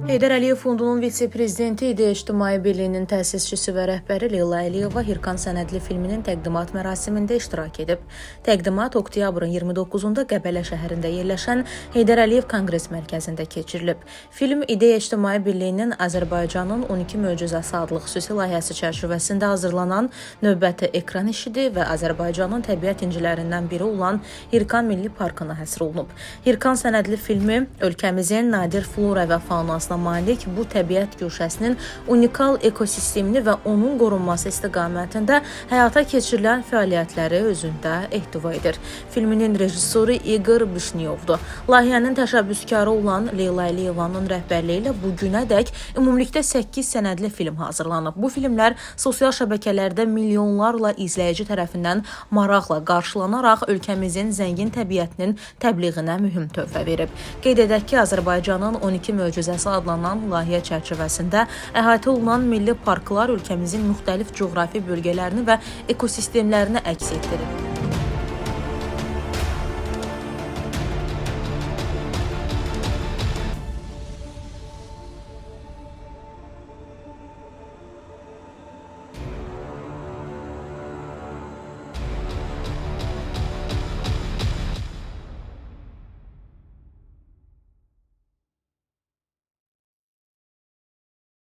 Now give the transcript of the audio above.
Heydər Əliyev Fondunun vitse-prezidenti İdeya İctimai Birliyinin təsisçisi və rəhbəri Leyla Əliyeva Hirkan sənədli filminin təqdimat mərasimində iştirak edib. Təqdimat oktyabrın 29-da Qəbələ şəhərində yerləşən Heydər Əliyev Konqres Mərkəzində keçirilib. Film İdeya İctimai Birliyinin Azərbaycanın 12 möcüzəsi adlı xüsusi layihəsi çərçivəsində hazırlanan növbəti ekran işidir və Azərbaycanın təbiət incilərindən biri olan Hirkan Milli Parkına həsr olunub. Hirkan sənədli filmi ölkəmizin nadir flora və faunasına malik bu təbiət güşəsinin unikal ekosistemini və onun qorunması istiqamətində həyata keçirilən fəaliyyətləri özündə ehtiva edir. Filminin rejissoru İqor Bişniyovdur. Layihənin təşəbbüskarı olan Leyla Əliyevanın rəhbərliyi ilə bu günədək ümumilikdə 8 sənədli film hazırlanıb. Bu filmlər sosial şəbəkələrdə milyonlarla izləyici tərəfindən maraqla qarşılanaraq ölkəmizin zəngin təbiətinin təbliğinə mühüm töhfə verib. Qeyd edək ki, Azərbaycanın 12 möcüzəsi adlanan layihə çərçivəsində əhatə olunan milli parklar ölkəmizin müxtəlif coğrafi bölgələrini və ekosistemlərini əks etdirir.